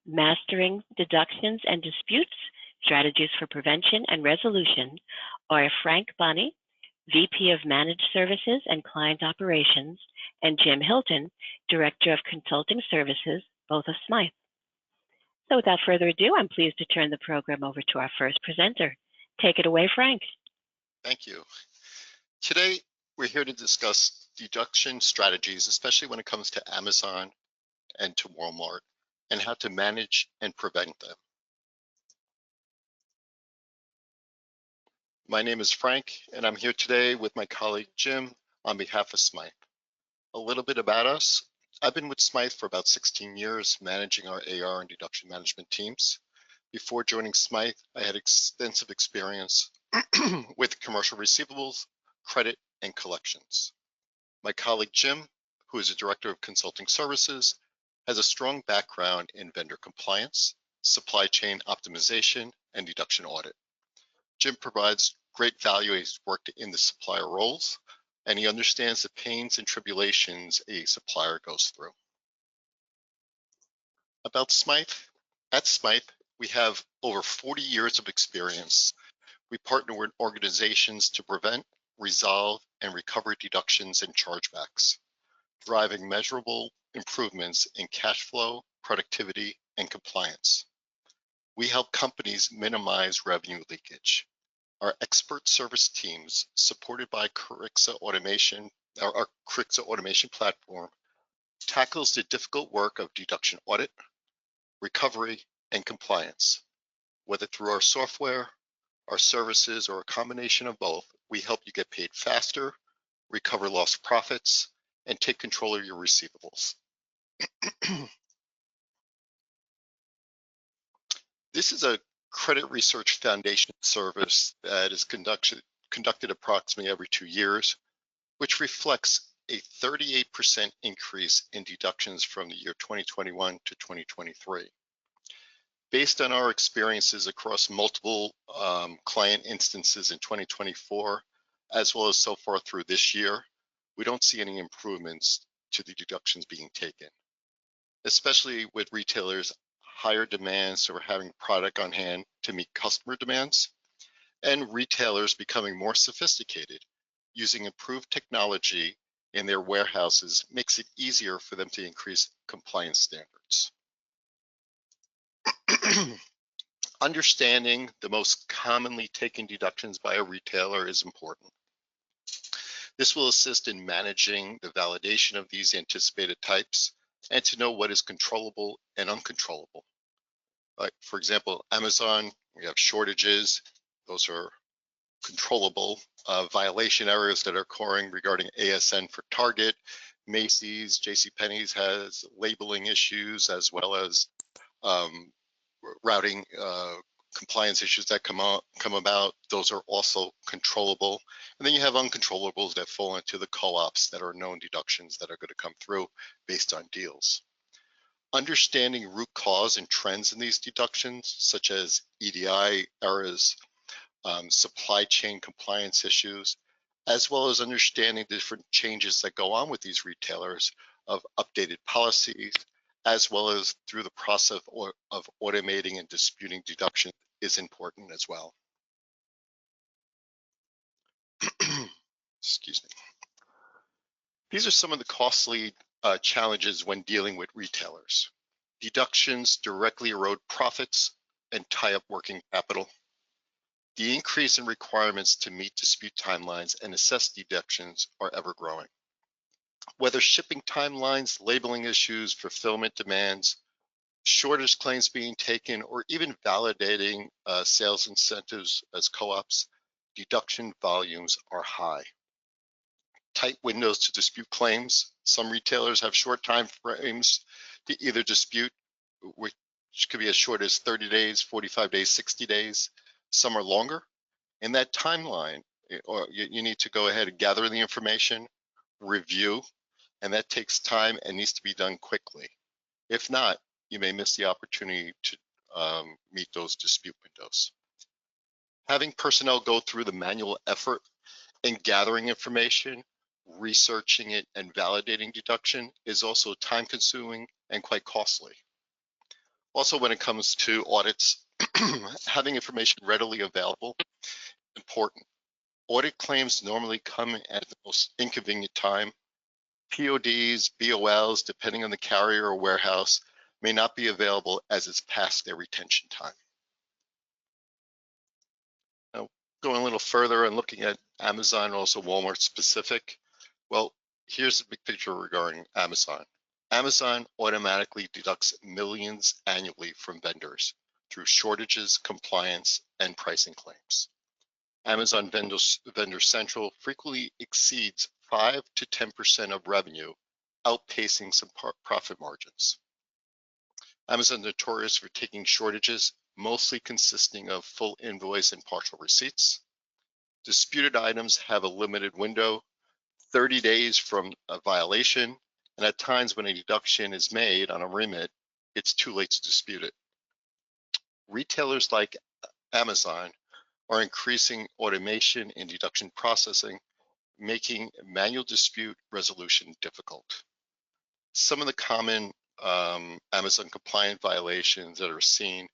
Mastering Deductions and Disputes, Strategies for Prevention and Resolution, are Frank Bonney, VP of Managed Services and Client Operations, and Jim Hilton, Director of Consulting Services, both of Smyyth. So without further ado, I'm pleased to turn the program over to our first presenter. Take it away, Frank. Thank you. Today, we're here to discuss deduction strategies, especially when it comes to Amazon and to Walmart, and how to manage and prevent them. My name is Frank, and I'm here today with my colleague Jim on behalf of Smyyth. A little bit about us. I've been with Smyyth for about 16 years, managing our AR and deduction management teams. Before joining Smyyth, I had extensive experience with commercial receivables, credit, and collections. My colleague Jim, who is a director of consulting services, has a strong background in vendor compliance, supply chain optimization, and deduction audit. Jim provides great value. He's worked in the supplier roles, and he understands the pains and tribulations a supplier goes through. About Smyyth. At Smyyth, we have over 40 years of experience. We partner with organizations to prevent, resolve, and recover deductions and chargebacks, driving measurable improvements in cash flow, productivity, and compliance. We help companies minimize revenue leakage. Our expert service teams, supported by Carixa Automation, our Carixa Automation platform, tackles the difficult work of deduction audit, recovery, and compliance. Whether through our software, our services, or a combination of both, we help you get paid faster, recover lost profits, and take control of your receivables. This is a credit research foundation service that is conducted approximately every 2 years, which reflects a 38% increase in deductions from the year 2021 to 2023. Based on our experiences across multiple client instances in 2024, as well as so far through this year, we don't see any improvements to the deductions being taken, especially with retailers' higher demands or having product on hand to meet customer demands, and retailers becoming more sophisticated. Using improved technology in their warehouses makes it easier for them to increase compliance standards. Understanding the most commonly taken deductions by a retailer is important. This will assist in managing the validation of these anticipated types and to know what is controllable and uncontrollable. Like, for example, Amazon, we have shortages. Those are controllable. Violation areas that are occurring regarding ASN for Target. Macy's, JCPenney's has labeling issues, as well as routing compliance issues that come about. Those are also controllable. And then you have uncontrollables that fall into the co-ops that are known deductions that are going to come through based on deals. Understanding root cause and trends in these deductions, such as EDI errors, supply chain compliance issues, as well as understanding the different changes that go on with these retailers of updated policies, as well as through the process of automating and disputing deduction is important as well. Excuse me. These are some of the costly challenges when dealing with retailers. Deductions directly erode profits and tie up working capital. The increase in requirements to meet dispute timelines and assess deductions are ever growing. Whether shipping timelines, labeling issues, fulfillment demands, shortage claims being taken, or even validating sales incentives as co-ops, deduction volumes are high. Tight windows to dispute claims. Some retailers have short time frames to either dispute, which could be as short as 30 days, 45 days, 60 days. Some are longer. In that timeline, or you need to go ahead and gather the information, review, and that takes time and needs to be done quickly. If not, you may miss the opportunity to meet those dispute windows. Having personnel go through the manual effort in gathering information, researching it, and validating deduction is also time-consuming and quite costly. Also, when it comes to audits, having information readily available is important. Audit claims normally come at the most inconvenient time. PODs, BOLs, depending on the carrier or warehouse, may not be available as it's past their retention time. Now, going a little further and looking at Amazon and also Walmart specific, well, here's the big picture regarding Amazon. Amazon automatically deducts millions annually from vendors through shortages, compliance, and pricing claims. Amazon Vendor Central frequently exceeds 5 to 10% of revenue, outpacing some profit margins. Amazon notorious for taking shortages, mostly consisting of full invoice and partial receipts. Disputed items have a limited window, 30 days from a violation, and at times when a deduction is made on a remit, it's too late to dispute it. Retailers like Amazon are increasing automation in deduction processing, making manual dispute resolution difficult. Some of the common Amazon compliant violations that are seen: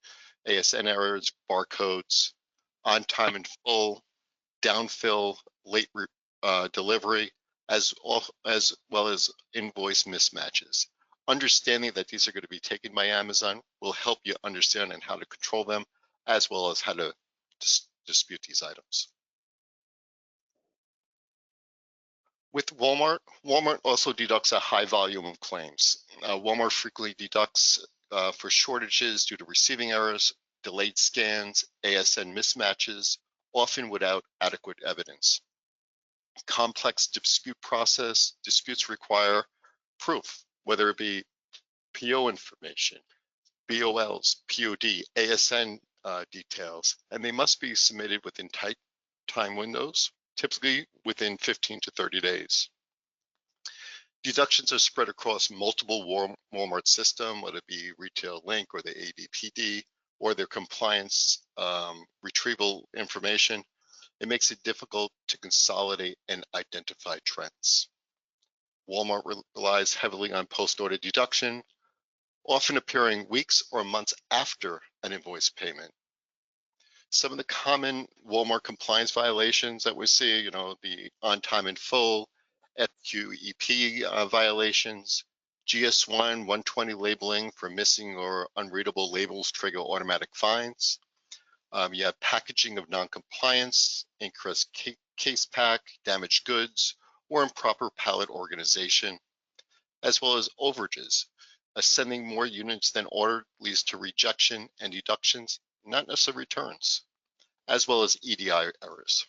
ASN errors, barcodes, on time and full, downfill, late delivery, as well as invoice mismatches. Understanding that these are going to be taken by Amazon will help you understand and how to control them, as well as how to dispute these items. With Walmart, Walmart also deducts a high volume of claims. Walmart frequently deducts for shortages due to receiving errors, delayed scans, ASN mismatches, often without adequate evidence. Complex dispute process, disputes require proof, whether it be PO information, BOLs, POD, ASN details, and they must be submitted within tight time windows, typically within 15 to 30 days. Deductions are spread across multiple Walmart systems, whether it be Retail Link or the ADPD or their compliance retrieval information. It makes it difficult to consolidate and identify trends. Walmart relies heavily on post-order deduction, often appearing weeks or months after an invoice payment. Some of the common Walmart compliance violations that we see, the on time and full, FQEP violations, GS1 120 labeling for missing or unreadable labels trigger automatic fines. You have packaging of non-compliance, incorrect case pack, damaged goods, or improper pallet organization, as well as overages. Sending more units than ordered leads to rejection and deductions, not necessarily returns, as well as EDI errors.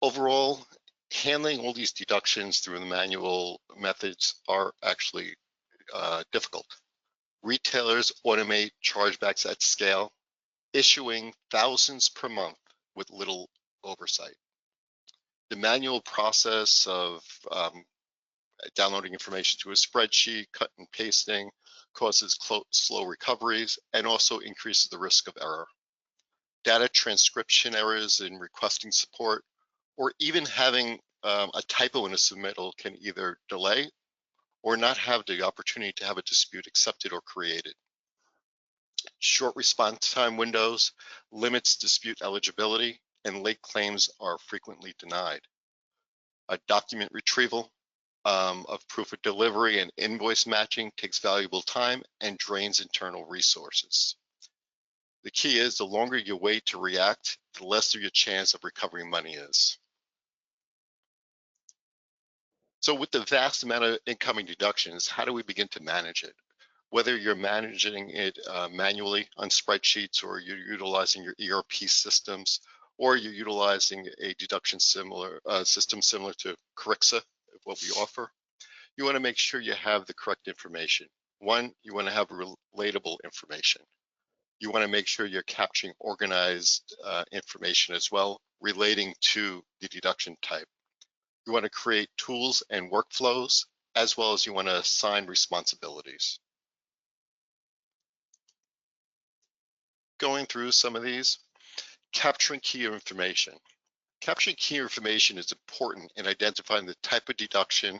Overall, handling all these deductions through the manual methods are actually difficult. Retailers automate chargebacks at scale, issuing thousands per month with little oversight. The manual process of downloading information to a spreadsheet, cut and pasting, causes slow recoveries and also increases the risk of error. Data transcription errors in requesting support, or even having a typo in a submittal can either delay or not have the opportunity to have a dispute accepted or created. Short response time windows limits dispute eligibility, and late claims are frequently denied. A document retrieval of proof of delivery and invoice matching takes valuable time and drains internal resources. The key is the longer you wait to react, the lesser your chance of recovering money is. So with the vast amount of incoming deductions, how do we begin to manage it? Whether you're managing it manually on spreadsheets, or you're utilizing your ERP systems, or you're utilizing a deduction system similar to Carixa, what we offer, you want to make sure you have the correct information. One, you want to have relatable information. You want to make sure you're capturing organized information as well, relating to the deduction type. You want to create tools and workflows, as well as you want to assign responsibilities. Going through some of these, capturing key information. Capturing key information is important in identifying the type of deduction,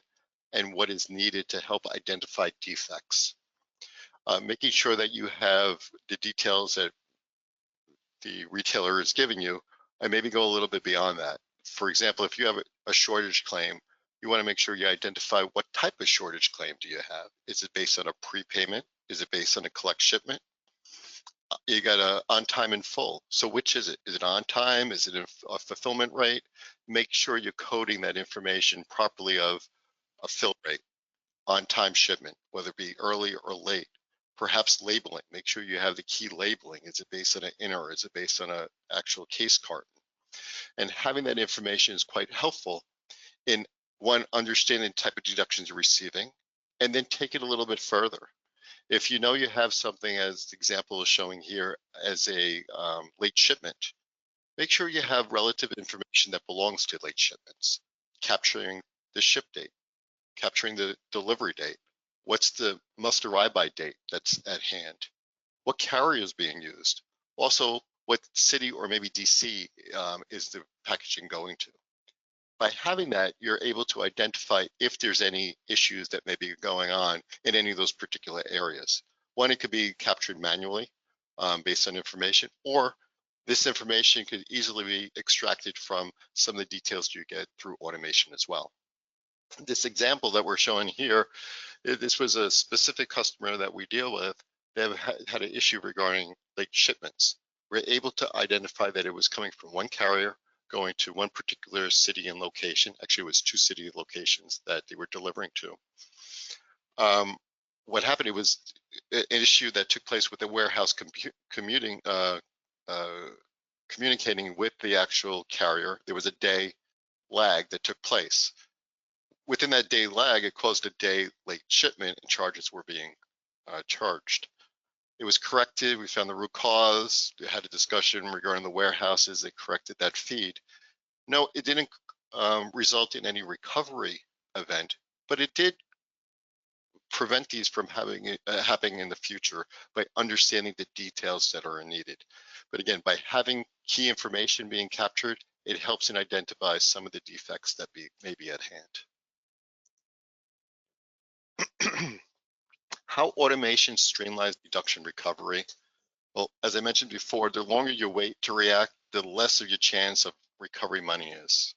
and what is needed to help identify defects. Making sure that you have the details that the retailer is giving you, and maybe go a little bit beyond that. For example, if you have a shortage claim, you want to make sure you identify what type of shortage claim do you have. Is it based on a prepayment? Is it based on a collect shipment? You got a on time and full. So which is it? Is it on time? Is it a fulfillment rate? Make sure you're coding that information properly of a fill rate, on time shipment, whether it be early or late. Perhaps labeling. Make sure you have the key labeling. Is it based on an inner? Is it based on an actual case carton? And having that information is quite helpful in one, understanding the type of deductions you're receiving, and then take it a little bit further. If you know you have something, as the example is showing here, as a late shipment, make sure you have relative information that belongs to late shipments, capturing the ship date, capturing the delivery date. What's the must arrive by date that's at hand? What carrier is being used? Also, what city or maybe DC is the packaging going to? By having that, you're able to identify if there's any issues that may be going on in any of those particular areas. One, it could be captured manually based on information, or this information could easily be extracted from some of the details you get through automation as well. This example that we're showing here, this was a specific customer that we deal with that had an issue regarding late shipments. We're able to identify that it was coming from one carrier going to one particular city and location. Actually, it was 2 city locations that they were delivering to. What happened, it was an issue that took place with the warehouse communicating with the actual carrier. There was a day lag that took place. Within that day lag, it caused a day late shipment and charges were being charged. It was corrected. We found the root cause. We had a discussion regarding the warehouses. They corrected that feed. No, it didn't result in any recovery event, but it did prevent these from happening in the future by understanding the details that are needed. But again, by having key information being captured, it helps in identify some of the defects that may be at hand. How automation streamlines deduction recovery? Well, as I mentioned before, the longer you wait to react, the less of your chance of recovery money is.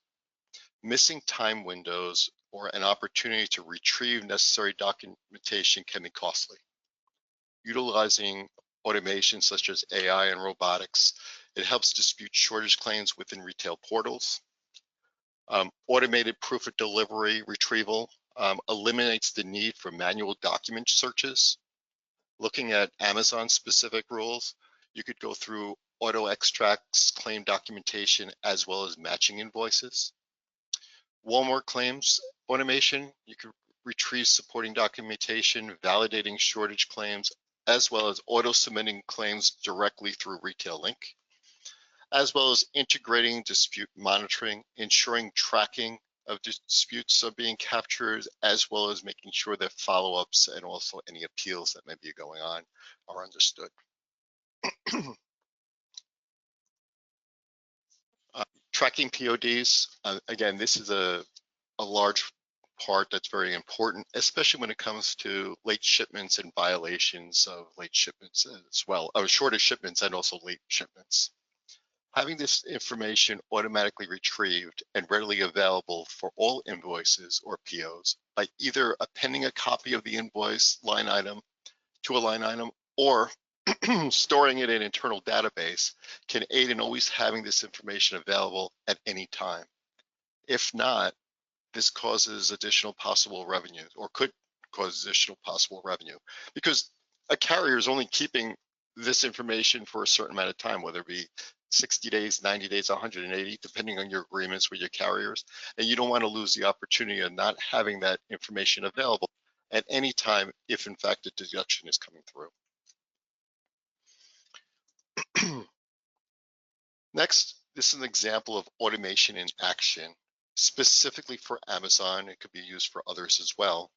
Missing time windows or an opportunity to retrieve necessary documentation can be costly. Utilizing automation such as AI and robotics, it helps dispute shortage claims within retail portals. Automated proof of delivery retrieval eliminates the need for manual document searches. Looking at Amazon specific rules, you could go through auto extracts, claim documentation, as well as matching invoices. Walmart claims automation, you could retrieve supporting documentation, validating shortage claims, as well as auto submitting claims directly through Retail Link, as well as integrating dispute monitoring, ensuring tracking of disputes are being captured, as well as making sure that follow-ups and also any appeals that may be going on are understood. Tracking PODs, again, this is a large part that's very important, especially when it comes to late shipments and violations of late shipments as well, or shorter shipments and also late shipments. Having this information automatically retrieved and readily available for all invoices or POs by either appending a copy of the invoice line item to a line item or storing it in an internal database can aid in always having this information available at any time. If not, this causes additional possible revenue, or could cause additional possible revenue, because a carrier is only keeping this information for a certain amount of time, whether it be 60 days, 90 days, 180, depending on your agreements with your carriers. And you don't want to lose the opportunity of not having that information available at any time if in fact a deduction is coming through. Next, this is an example of automation in action, specifically for Amazon. It could be used for others as well.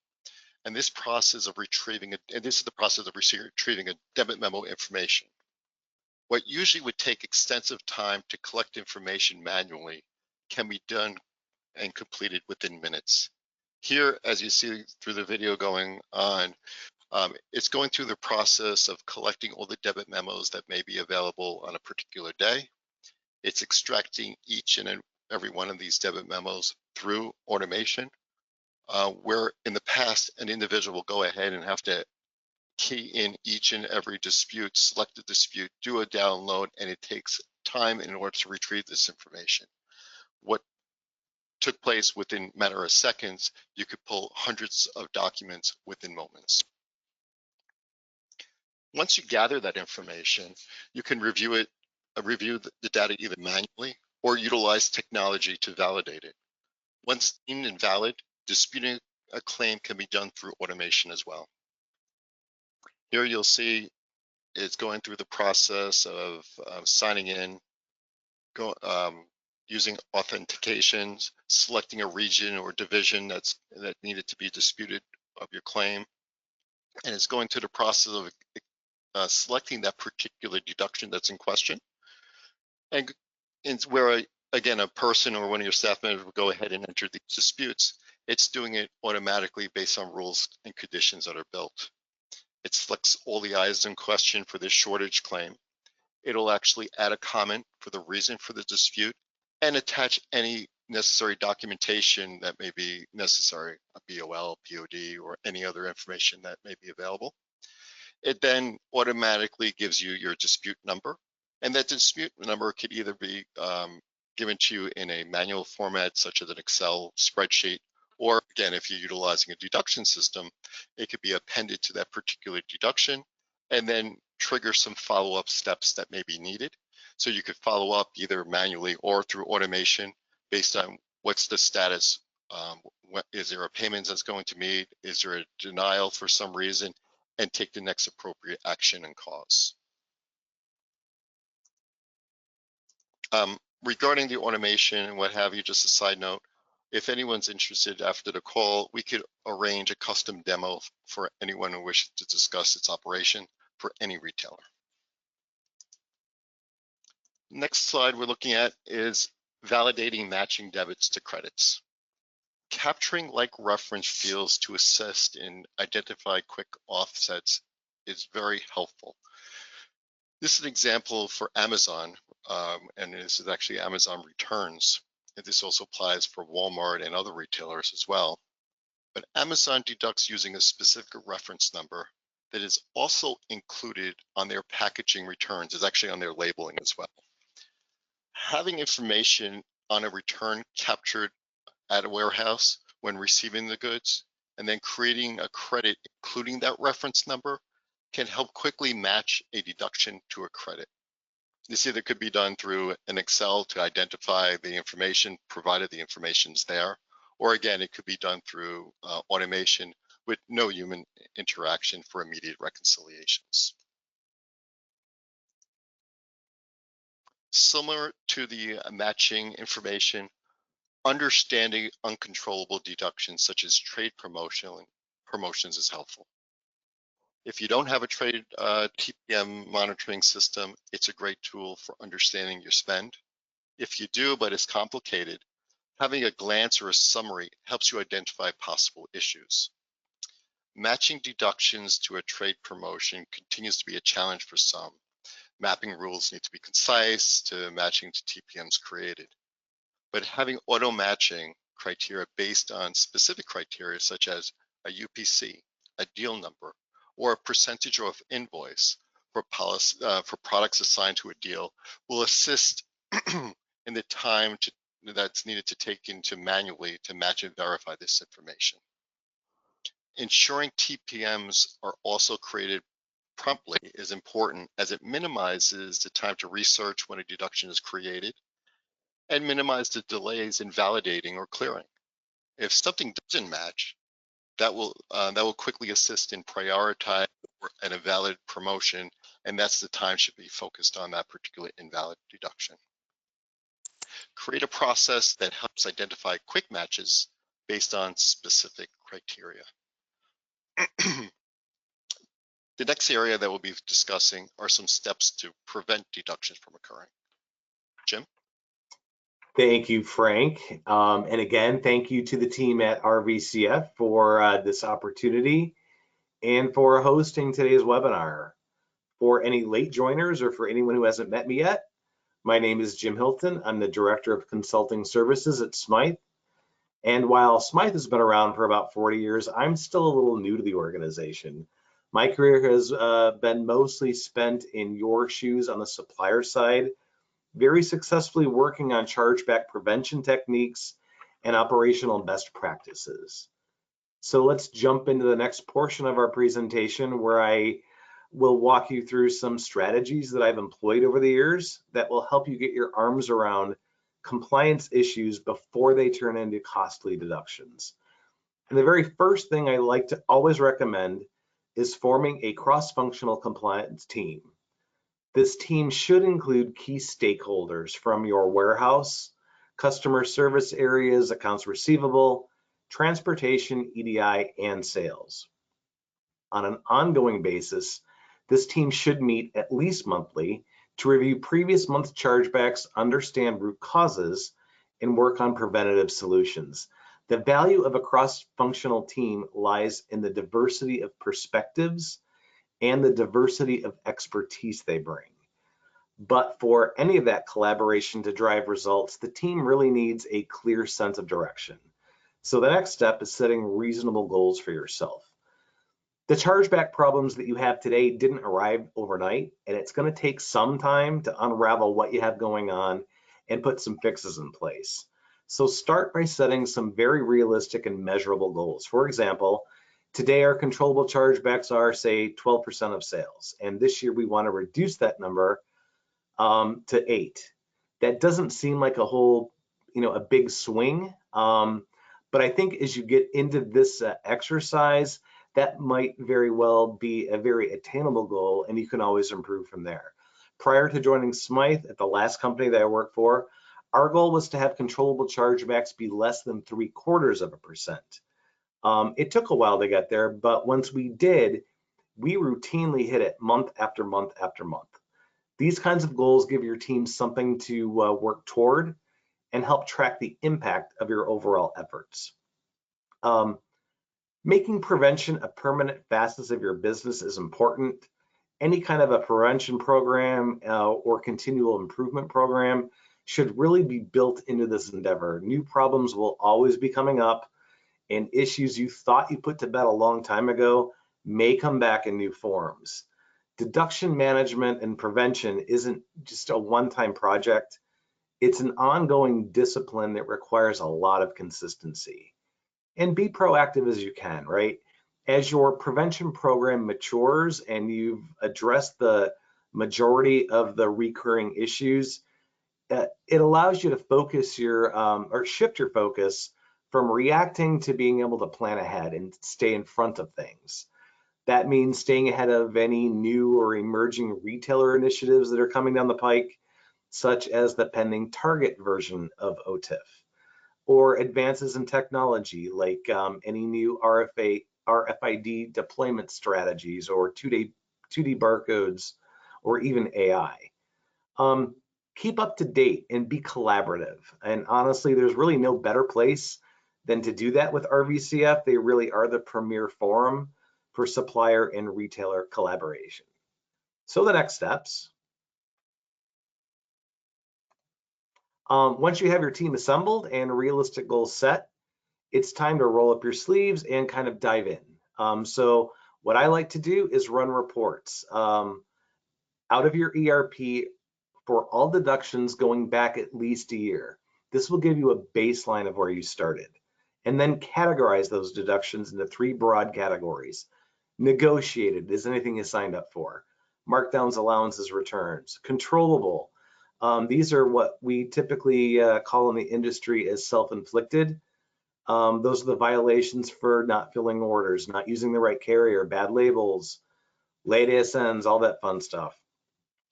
And this process of retrieving, and this is the process of retrieving a debit memo information. What usually would take extensive time to collect information manually can be done and completed within minutes. Here, as you see through the video going on, it's going through the process of collecting all the debit memos that may be available on a particular day. It's extracting each and every one of these debit memos through automation, where in the past, an individual will go ahead and have to key in each and every dispute, select a dispute, do a download, and it takes time in order to retrieve this information. What took place within a matter of seconds, you could pull hundreds of documents within moments. Once you gather that information, you can review the data either manually or utilize technology to validate it. Once deemed invalid, disputing a claim can be done through automation as well. Here you'll see it's going through the process of signing in, using authentications, selecting a region or division that needed to be disputed of your claim, and it's going through the process of selecting that particular deduction that's in question. And where, again, a person or one of your staff members will go ahead and enter these disputes, it's doing it automatically based on rules and conditions that are built. It selects all the items in question for this shortage claim. It'll actually add a comment for the reason for the dispute and attach any necessary documentation that may be necessary, a BOL, POD, or any other information that may be available. It then automatically gives you your dispute number, and that dispute number could either be given to you in a manual format, such as an Excel spreadsheet, or again, if you're utilizing a deduction system, it could be appended to that particular deduction and then trigger some follow-up steps that may be needed. So you could follow up either manually or through automation based on what's the status. Is there a payment that's going to meet? Is there a denial for some reason? And take the next appropriate action and cause. Regarding the automation and what have you, just a side note, if anyone's interested after the call, we could arrange a custom demo for anyone who wishes to discuss its operation for any retailer. Next slide we're looking at is validating matching debits to credits. Capturing like reference fields to assist in identify quick offsets is very helpful. This is an example for Amazon, and this is actually Amazon returns. And this also applies for Walmart and other retailers as well. But Amazon deducts using a specific reference number that is also included on their packaging returns, is actually on their labeling as well. Having information on a return captured at a warehouse when receiving the goods, and then creating a credit including that reference number can help quickly match a deduction to a credit. This either could be done through an Excel to identify the information, provided the information's there, or again, it could be done through automation with no human interaction for immediate reconciliations. Similar to the matching information, understanding uncontrollable deductions such as trade promotions is helpful. If you don't have a trade TPM monitoring system, it's a great tool for understanding your spend. If you do, but it's complicated, having a glance or a summary helps you identify possible issues. Matching deductions to a trade promotion continues to be a challenge for some. Mapping rules need to be concise to matching to TPMs created. But having auto matching criteria based on specific criteria such as a UPC, a deal number, or a percentage of invoice for products assigned to a deal will assist in the time that's needed to take into manually to match and verify this information. Ensuring TPMs are also created promptly is important as it minimizes the time to research when a deduction is created and minimize the delays in validating or clearing. If something doesn't match, that will quickly assist in prioritizing an invalid promotion, and that's the time should be focused on that particular invalid deduction. Create a process that helps identify quick matches based on specific criteria. The next area that we'll be discussing are some steps to prevent deductions from occurring. Jim? Thank you, Frank. And again, thank you to the team at RVCF for this opportunity and for hosting today's webinar. For any late joiners or for anyone who hasn't met me yet, my name is Jim Hilton. I'm the Director of Consulting Services at Smyyth. And while Smyyth has been around for about 40 years, I'm still a little new to the organization. My career has been mostly spent in your shoes on the supplier side, very successfully working on chargeback prevention techniques and operational best practices. So let's jump into the next portion of our presentation where I will walk you through some strategies that I've employed over the years that will help you get your arms around compliance issues before they turn into costly deductions. And the very first thing I like to always recommend is forming a cross-functional compliance team. This team should include key stakeholders from your warehouse, customer service areas, accounts receivable, transportation, EDI, and sales. On an ongoing basis, this team should meet at least monthly to review previous month chargebacks, understand root causes, and work on preventative solutions. The value of a cross-functional team lies in the diversity of perspectives and the diversity of expertise they bring. But for any of that collaboration to drive results, the team really needs a clear sense of direction. So the next step is setting reasonable goals for yourself. The chargeback problems that you have today didn't arrive overnight, and it's going to take some time to unravel what you have going on and put some fixes in place. So start by setting some very realistic and measurable goals. For example, today our controllable chargebacks are, say, 12% of sales, and this year we want to reduce that number to 8. That doesn't seem like a big swing, but I think as you get into this exercise, that might very well be a very attainable goal, and you can always improve from there. Prior to joining Smyyth at the last company that I worked for, our goal was to have controllable chargebacks be less than 0.75%. It took a while to get there, but once we did, we routinely hit it month after month after month. These kinds of goals give your team something to work toward and help track the impact of your overall efforts. Making prevention a permanent facet of your business is important. Any kind of a prevention program or continual improvement program should really be built into this endeavor. New problems will always be coming up, and issues you thought you put to bed a long time ago may come back in new forms. Deduction management and prevention isn't just a one-time project. It's an ongoing discipline that requires a lot of consistency. And be proactive as you can, right? As your prevention program matures and you've addressed the majority of the recurring issues, it allows you to focus or shift your focus from reacting to being able to plan ahead and stay in front of things. That means staying ahead of any new or emerging retailer initiatives that are coming down the pike, such as the pending Target version of OTIF, or advances in technology like any new RFID deployment strategies or 2D barcodes, or even AI. Keep up to date and be collaborative. And honestly, there's really no better place than to do that with RVCF. They really are the premier forum for supplier and retailer collaboration. So the next steps. Once you have your team assembled and realistic goals set, it's time to roll up your sleeves and kind of dive in. So what I like to do is run reports out of your ERP for all deductions going back at least a year. This will give you a baseline of where you started, and then categorize those deductions into 3 broad categories. Negotiated is anything you signed up for. Markdowns, allowances, returns. Controllable. These are what we typically call in the industry as self-inflicted. Those are the violations for not filling orders, not using the right carrier, bad labels, late ASNs, all that fun stuff.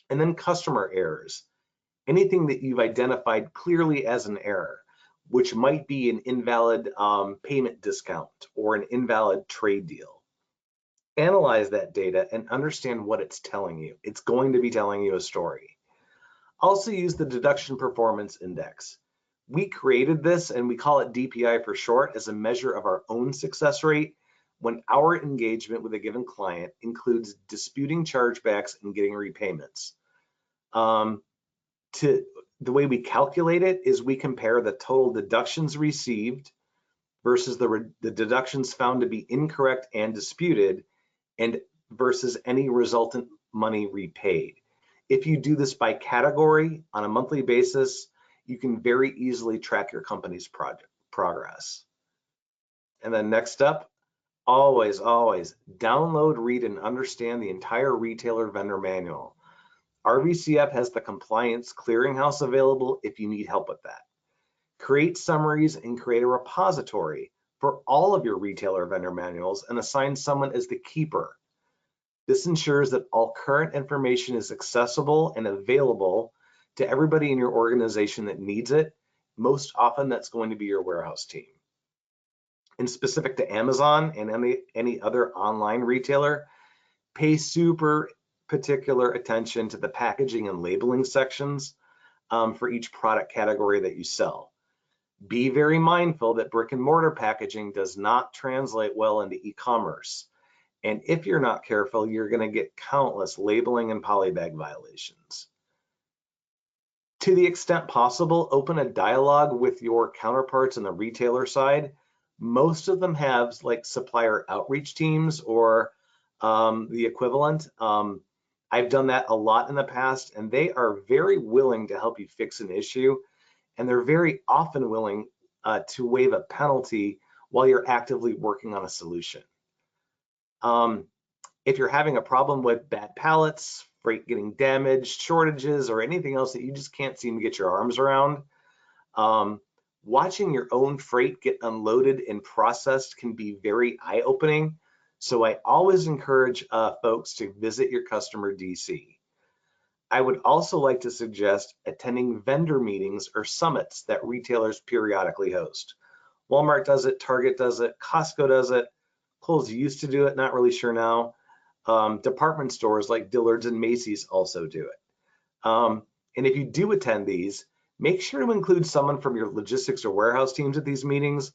And then customer errors. Anything that you've identified clearly as an error, which might be an invalid payment discount or an invalid trade deal. Analyze that data and understand what it's telling you. It's going to be telling you a story. Also use the deduction performance index. We created this, and we call it DPI for short, as a measure of our own success rate when our engagement with a given client includes disputing chargebacks and getting repayments. The way we calculate it is we compare the total deductions received versus the deductions found to be incorrect and disputed, and versus any resultant money repaid. If you do this by category on a monthly basis, you can very easily track your company's progress. And then next up, always download, read, and understand the entire retailer vendor manual. RVCF has the compliance clearinghouse available if you need help with that. Create summaries and create a repository for all of your retailer vendor manuals and assign someone as the keeper. This ensures that all current information is accessible and available to everybody in your organization that needs it. Most often that's going to be your warehouse team. And specific to Amazon and any other online retailer, pay super particular attention to the packaging and labeling sections for each product category that you sell. Be very mindful that brick and mortar packaging does not translate well into e-commerce. And if you're not careful, you're going to get countless labeling and polybag violations. To the extent possible, open a dialogue with your counterparts on the retailer side. Most of them have like supplier outreach teams or the equivalent. I've done that a lot in the past, and they are very willing to help you fix an issue, and they're very often willing to waive a penalty while you're actively working on a solution. If you're having a problem with bad pallets, freight getting damaged, shortages, or anything else that you just can't seem to get your arms around, watching your own freight get unloaded and processed can be very eye-opening. So I always encourage folks to visit your customer DC. I would also like to suggest attending vendor meetings or summits that retailers periodically host. Walmart does it, Target does it, Costco does it, Kohl's used to do it, not really sure now. Department stores like Dillard's and Macy's also do it. And if you do attend these, make sure to include someone from your logistics or warehouse teams at these meetings.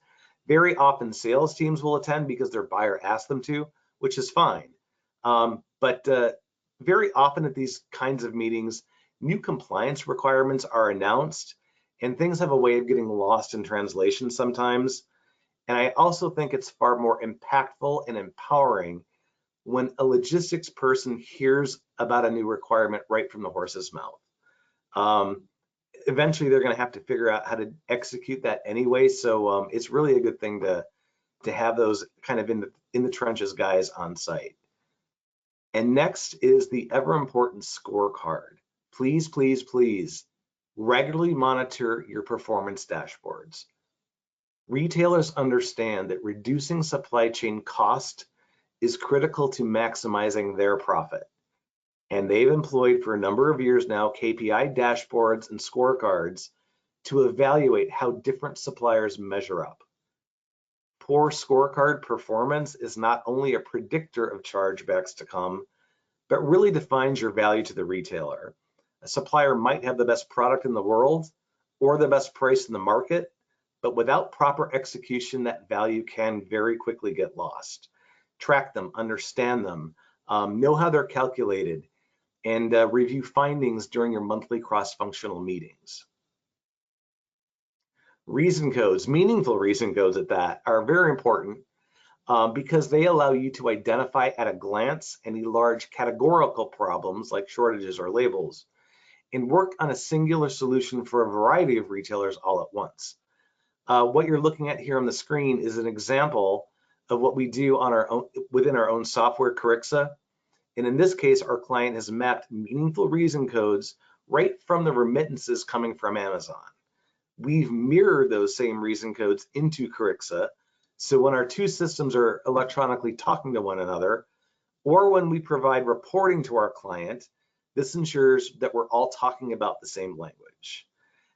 Very often sales teams will attend because their buyer asked them to, which is fine. But very often at these kinds of meetings, new compliance requirements are announced, and things have a way of getting lost in translation sometimes. And I also think it's far more impactful and empowering when a logistics person hears about a new requirement right from the horse's mouth. Eventually, they're going to have to figure out how to execute that anyway. So it's really a good thing to have those kind of in the trenches guys on site. And next is the ever important scorecard. Please, please, please regularly monitor your performance dashboards. Retailers understand that reducing supply chain cost is critical to maximizing their profit. And they've employed for a number of years now KPI dashboards and scorecards to evaluate how different suppliers measure up. Poor scorecard performance is not only a predictor of chargebacks to come, but really defines your value to the retailer. A supplier might have the best product in the world or the best price in the market, but without proper execution, that value can very quickly get lost. Track them, understand them, know how they're calculated, and review findings during your monthly cross-functional meetings. Reason codes, meaningful reason codes at that, are very important because they allow you to identify at a glance any large categorical problems like shortages or labels and work on a singular solution for a variety of retailers all at once. What you're looking at here on the screen is an example of what we do on our own, within our own software, Carixa. And in this case, our client has mapped meaningful reason codes right from the remittances coming from Amazon. We've mirrored those same reason codes into Carixa. So when our two systems are electronically talking to one another, or when we provide reporting to our client, this ensures that we're all talking about the same language.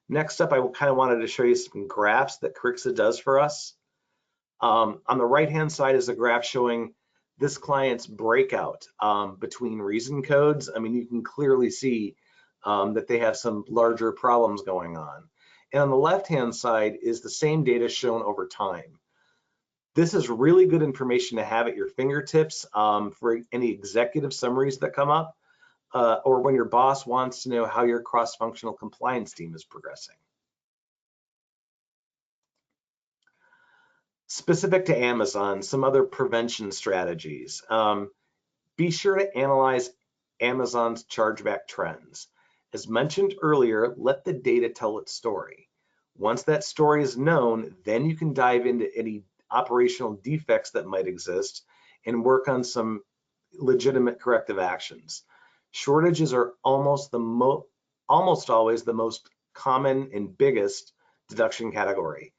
Next up, I kind of wanted to show you some graphs that Carixa does for us. On the right-hand side is a graph showing this client's breakout between reason codes. I mean, you can clearly see that they have some larger problems going on. And on the left-hand side is the same data shown over time. This is really good information to have at your fingertips for any executive summaries that come up, or when your boss wants to know how your cross-functional compliance team is progressing. Specific to Amazon, some other prevention strategies. Be sure to analyze Amazon's chargeback trends. As mentioned earlier, let the data tell its story. Once that story is known, then you can dive into any operational defects that might exist and work on some legitimate corrective actions. Shortages are almost always the most common and biggest deduction category.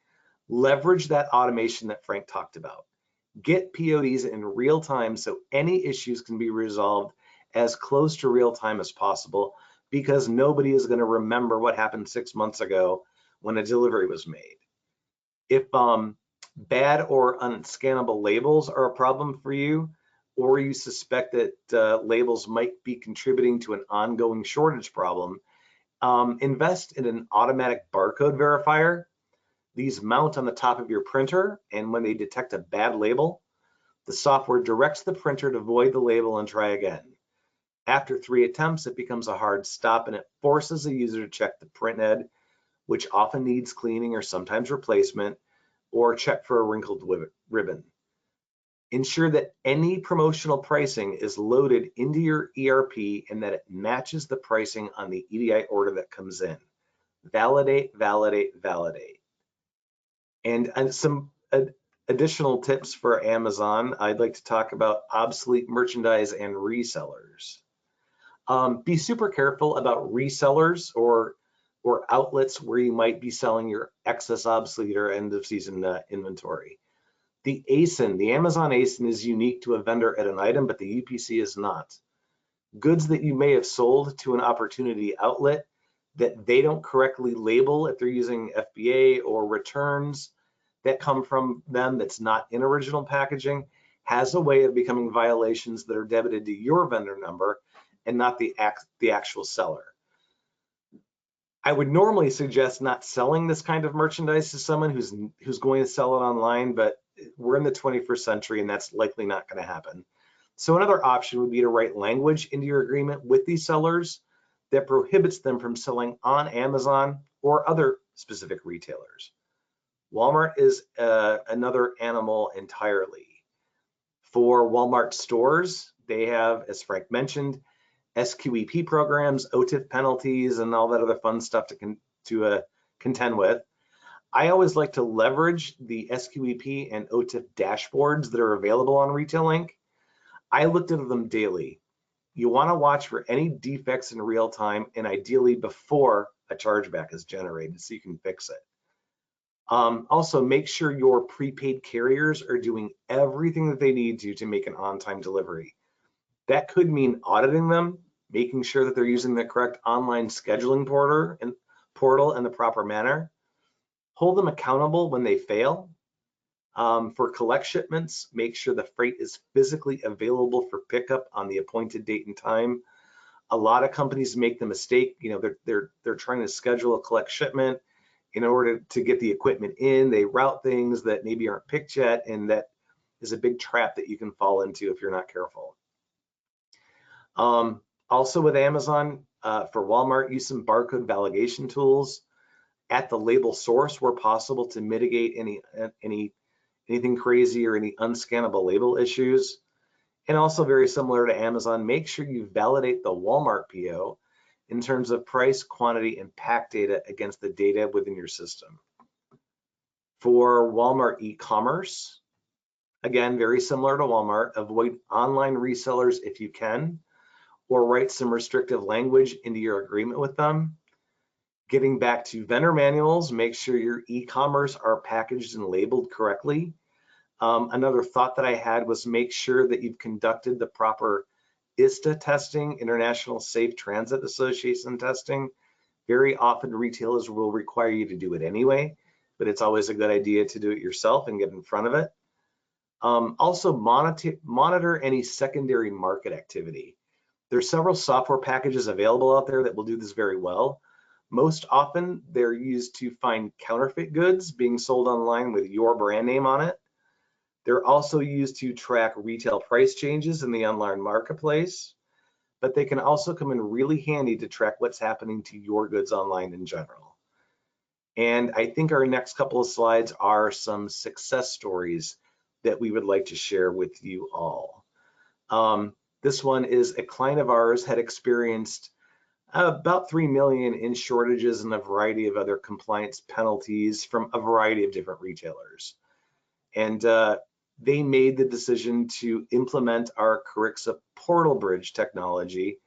Leverage that automation that Frank talked about. Get PODs in real time so any issues can be resolved as close to real time as possible, because nobody is going to remember what happened 6 months ago when a delivery was made. If bad or unscannable labels are a problem for you, or you suspect that labels might be contributing to an ongoing shortage problem, invest in an automatic barcode verifier. These mount on the top of your printer, and when they detect a bad label, the software directs the printer to void the label and try again. After 3 attempts, it becomes a hard stop, and it forces the user to check the printhead, which often needs cleaning or sometimes replacement, or check for a wrinkled ribbon. Ensure that any promotional pricing is loaded into your ERP and that it matches the pricing on the EDI order that comes in. Validate, validate, validate. And some additional tips for Amazon, I'd like to talk about obsolete merchandise and resellers. Be super careful about resellers or outlets where you might be selling your excess, obsolete, or end of season inventory. The ASIN, the Amazon ASIN, is unique to a vendor at an item, but the UPC is not. Goods that you may have sold to an opportunity outlet that they don't correctly label if they're using FBA or returns that come from them that's not in original packaging has a way of becoming violations that are debited to your vendor number and not the actual seller. I would normally suggest not selling this kind of merchandise to someone who's going to sell it online, but we're in the 21st century and that's likely not going to happen. So another option would be to write language into your agreement with these sellers that prohibits them from selling on Amazon or other specific retailers. Walmart is another animal entirely. For Walmart stores, they have, as Frank mentioned, SQEP programs, OTIF penalties, and all that other fun stuff to contend with. I always like to leverage the SQEP and OTIF dashboards that are available on Retail Inc. I looked at them daily. You want to watch for any defects in real time and ideally before a chargeback is generated so you can fix it. Also, make sure your prepaid carriers are doing everything that they need to make an on-time delivery. That could mean auditing them, making sure that they're using the correct online scheduling portal in the proper manner. Hold them accountable when they fail. For collect shipments, make sure the freight is physically available for pickup on the appointed date and time. A lot of companies make the mistake, they're trying to schedule a collect shipment. In order to get the equipment in, they route things that maybe aren't picked yet, and that is a big trap that you can fall into if you're not careful. Also with Amazon, for Walmart, use some barcode validation tools at the label source where possible to mitigate anything crazy or any unscannable label issues. And also very similar to Amazon, make sure you validate the Walmart PO in terms of price, quantity, and pack data against the data within your system. For Walmart e-commerce, again, very similar to Walmart, avoid online resellers if you can, or write some restrictive language into your agreement with them. Getting back to vendor manuals, make sure your e-commerce are packaged and labeled correctly. Another thought that I had was make sure that you've conducted the proper ISTA testing, International Safe Transit Association testing. Very often retailers will require you to do it anyway, but it's always a good idea to do it yourself and get in front of it. Also monitor any secondary market activity. There's several software packages available out there that will do this very well, Most often, they're used to find counterfeit goods being sold online with your brand name on it. They're also used to track retail price changes in the online marketplace, but they can also come in really handy to track what's happening to your goods online in general. And I think our next couple of slides are some success stories that we would like to share with you all. This one is a client of ours had experienced about 3 million in shortages and a variety of other compliance penalties from a variety of different retailers. And they made the decision to implement our Carixa portal bridge technology,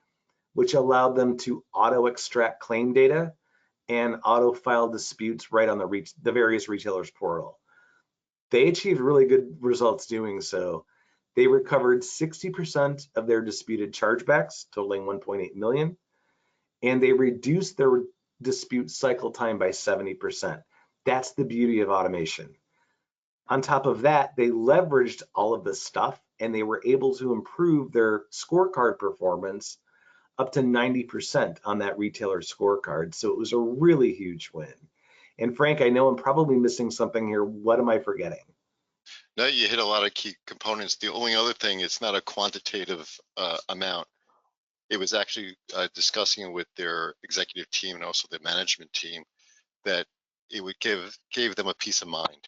which allowed them to auto extract claim data and auto file disputes right on the various retailers' portal. They achieved really good results doing so. They recovered 60% of their disputed chargebacks, totaling 1.8 million, and they reduced their dispute cycle time by 70%. That's the beauty of automation. On top of that, they leveraged all of this stuff and they were able to improve their scorecard performance up to 90% on that retailer scorecard. So it was a really huge win. And Frank, I know I'm probably missing something here. What am I forgetting? No, you hit a lot of key components. The only other thing, it's not a quantitative amount. It was actually discussing with their executive team and also the management team that it would gave them a peace of mind.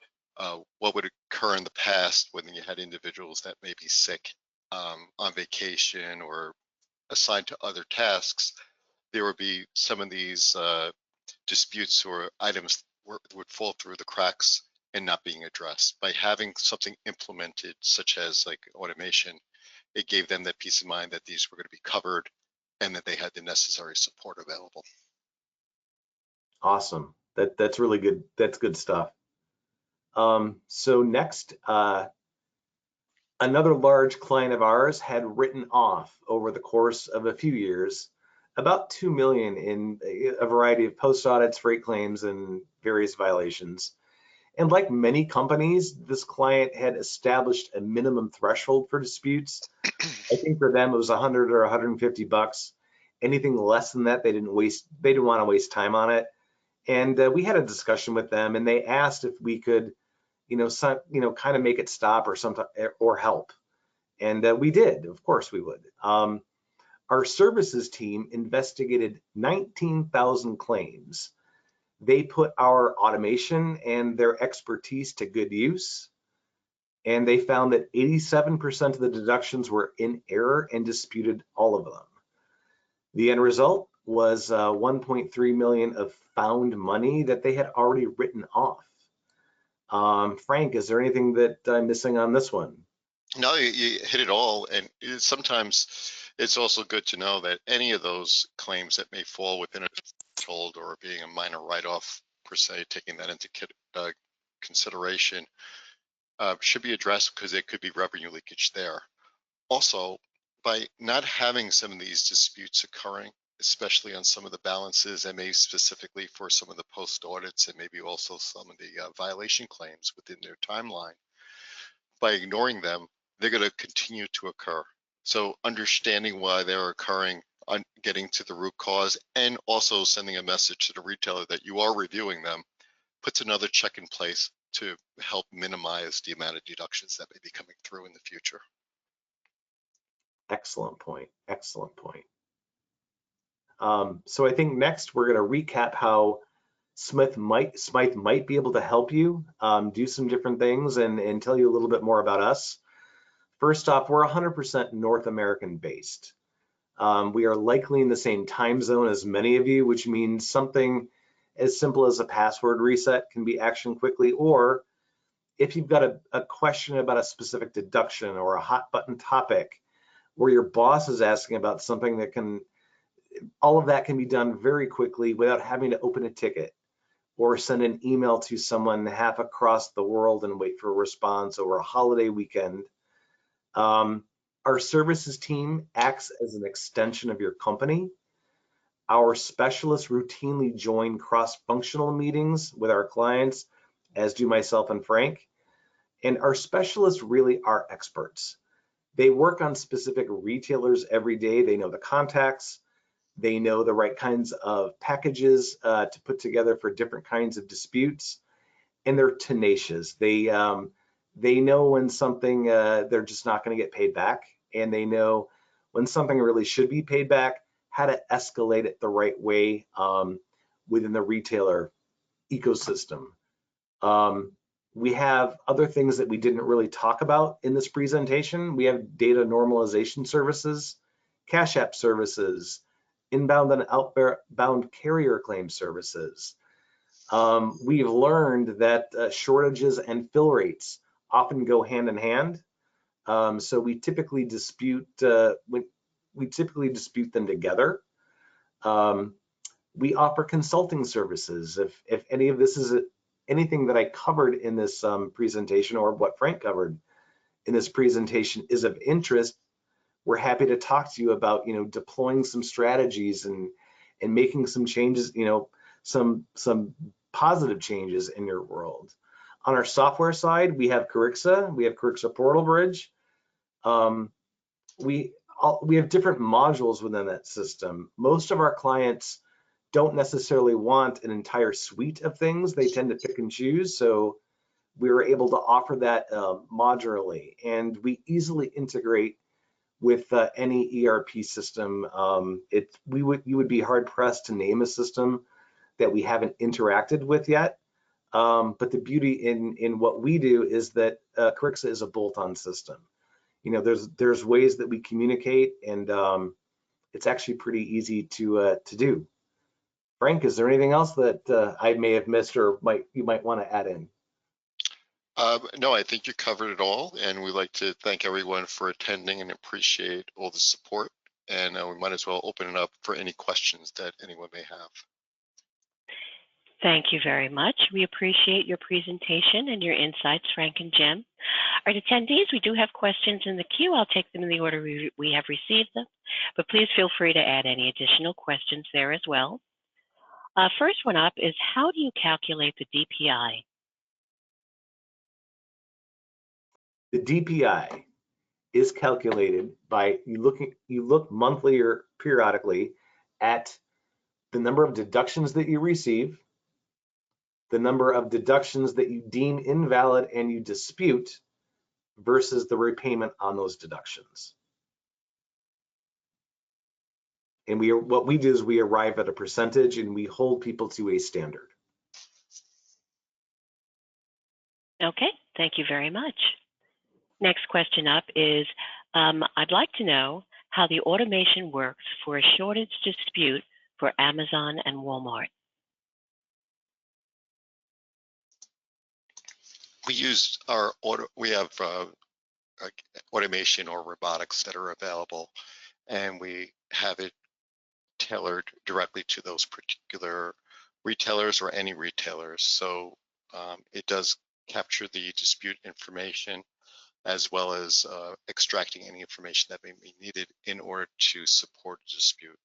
What would occur in the past when you had individuals that may be sick on vacation or assigned to other tasks, there would be some of these disputes or items would fall through the cracks and not being addressed. By having something implemented, such as like automation, it gave them that peace of mind that these were going to be covered and that they had the necessary support available. Awesome. That's really good. That's good stuff. So next, another large client of ours had written off over the course of a few years about 2 million in a variety of post audits, freight claims, and various violations. And like many companies, this client had established a minimum threshold for disputes. I think for them it was 100 or 150 bucks. Anything less than that, they didn't want to waste time on it. And we had a discussion with them, and they asked if we could, kind of make it stop or something or help. And we did. Of course we would. Our services team investigated 19,000 claims. They put our automation and their expertise to good use, and they found that 87% of the deductions were in error and disputed all of them. The end result was 1.3 million of found money that they had already written off. Frank, is there anything that I'm missing on this one? No, you hit it all. And sometimes it's also good to know that any of those claims that may fall within a threshold or being a minor write-off per se, taking that into consideration, should be addressed because there could be revenue leakage there. Also, by not having some of these disputes occurring, especially on some of the balances and maybe specifically for some of the post audits and maybe also some of the violation claims within their timeline, by ignoring them, they're going to continue to occur. So understanding why they're occurring, getting to the root cause, and also sending a message to the retailer that you are reviewing them puts another check in place to help minimize the amount of deductions that may be coming through in the future. Excellent point. Excellent point. So I think next we're going to recap how Smyyth might be able to help you do some different things and tell you a little bit more about us. First off, we're 100% North American based. We are likely in the same time zone as many of you, which means something as simple as a password reset can be actioned quickly, or if you've got a question about a specific deduction or a hot button topic where your boss is asking about something that all of that can be done very quickly without having to open a ticket or send an email to someone half across the world and wait for a response over a holiday weekend. Our services team acts as an extension of your company. Our specialists routinely join cross-functional meetings with our clients, as do myself and Frank. And our specialists really are experts. They work on specific retailers every day. They know the contacts. They know the right kinds of packages to put together for different kinds of disputes, and they're tenacious. They know when something they're just not going to get paid back, and they know when something really should be paid back, how to escalate it the right way within the retailer ecosystem. We have other things that we didn't really talk about in this presentation. We have data normalization services, cash app services, inbound and outbound carrier claim services. We've learned that shortages and fill rates often go hand in hand. So we typically dispute them together. We offer consulting services. If any of this is anything that I covered in this presentation, or what Frank covered in this presentation, is of interest, we're happy to talk to you about, deploying some strategies and making some changes, some positive changes in your world. On our software side, we have Carixa, we have Carixa Portal Bridge. We have different modules within that system. Most of our clients don't necessarily want an entire suite of things. They tend to pick and choose. So we were able to offer that modularly, and we easily integrate with any ERP system. You would be hard pressed to name a system that we haven't interacted with yet. But the beauty in what we do is that Carixa is a bolt-on system. There's ways that we communicate, and it's actually pretty easy to do. Frank, is there anything else that I may have missed, or you might want to add in? No, I think you covered it all, and we'd like to thank everyone for attending and appreciate all the support. And we might as well open it up for any questions that anyone may have. Thank you very much. We appreciate your presentation and your insights, Frank and Jim. Our attendees, we do have questions in the queue. I'll take them in the order we have received them, but please feel free to add any additional questions there as well. First one up is, how do you calculate the DPI? The DPI is calculated by you look monthly or periodically at the number of deductions that you receive, the number of deductions that you deem invalid and you dispute, versus the repayment on those deductions. And what we do is we arrive at a percentage, and we hold people to a standard. Okay, thank you very much. Next question up is, I'd like to know how the automation works for a shortage dispute for Amazon and Walmart. We use we have automation or robotics that are available, and we have it tailored directly to those particular retailers or any retailers. So it does capture the dispute information, as well as extracting any information that may be needed in order to support a dispute.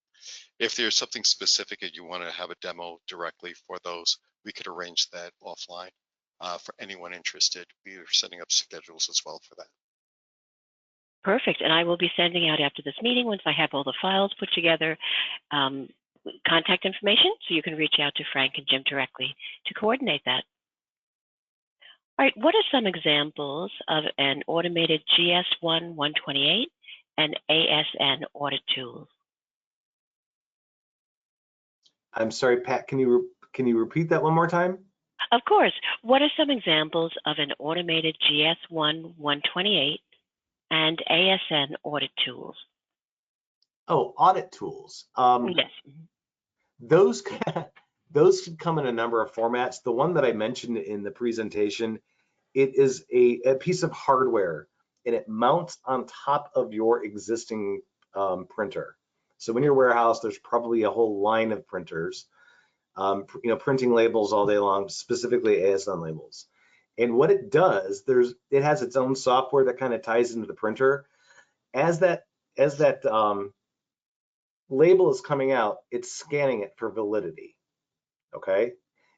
If there's something specific and you want to have a demo directly for those, we could arrange that offline for anyone interested. We are setting up schedules as well for that. Perfect, and I will be sending out after this meeting, once I have all the files put together, contact information, so you can reach out to Frank and Jim directly to coordinate that. All right, what are some examples of an automated GS1 128 and ASN audit tools? I'm sorry, Pat, can you repeat that one more time? Of course. What are some examples of an automated GS1 128 and ASN audit tools? Oh, audit tools. Yes. Those could come in a number of formats. The one that I mentioned in the presentation, it is a piece of hardware, and it mounts on top of your existing printer. So in your warehouse, there's probably a whole line of printers, printing labels all day long, specifically ASN labels. And what it does, it has its own software that kind of ties into the printer. As that label is coming out, it's scanning it for validity. Okay,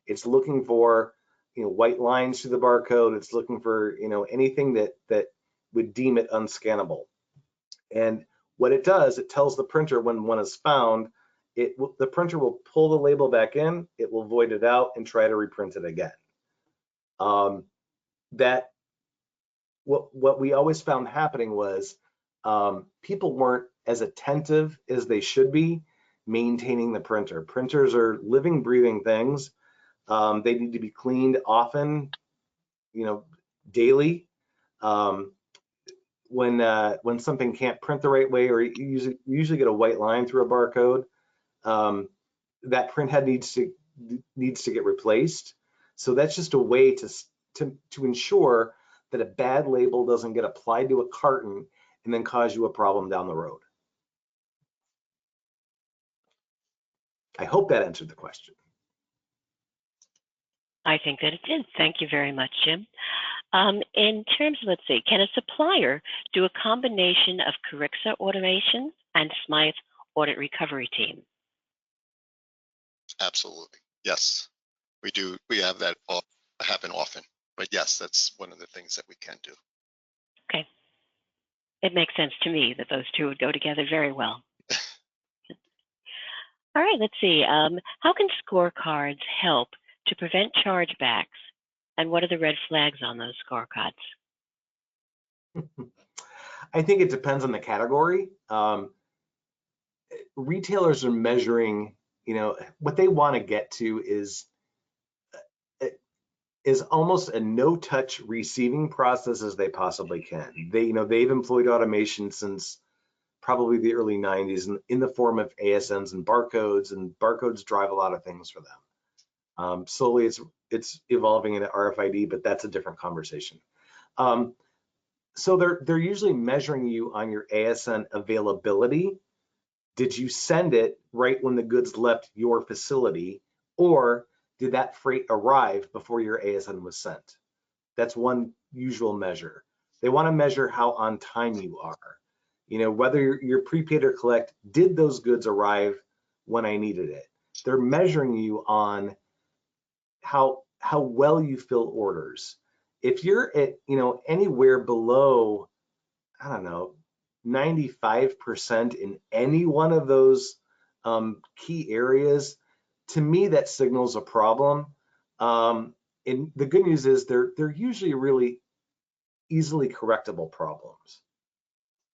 it's looking for white lines through the barcode. It's looking for anything that would deem it unscannable. And what it does, it tells the printer when one is found. the printer will pull the label back in, it will void it out and try to reprint it again. What we always found happening was people weren't as attentive as they should be maintaining the printer. Printers are living, breathing things. They need to be cleaned often, daily. When something can't print the right way, or you usually get a white line through a barcode, that print head needs to get replaced. So that's just a way to ensure that a bad label doesn't get applied to a carton and then cause you a problem down the road. I hope that answered the question. I think that it did. Thank you very much, Jim. In terms of, let's see, can a supplier do a combination of Carixa automation and Smyyth audit recovery team? Absolutely. Yes, we do. We have that happen often, but yes, that's one of the things that we can do. Okay. It makes sense to me that those two would go together very well. All right, let's see. How can scorecards help to prevent chargebacks, and what are the red flags on those scorecards? I think it depends on the category. Retailers are measuring, what they want to get to is almost a no-touch receiving process as they possibly can. They've employed automation since probably the early 90s in the form of ASNs and barcodes drive a lot of things for them. Slowly it's evolving into RFID, but that's a different conversation. So they're usually measuring you on your ASN availability. Did you send it right when the goods left your facility, or did that freight arrive before your ASN was sent? That's one usual measure. They want to measure how on time you are. Whether you're prepaid or collect, did those goods arrive when I needed it? They're measuring you on how well you fill orders. If you're at, anywhere below, I don't know, 95% in any one of those key areas, to me that signals a problem. And the good news is they're usually really easily correctable problems.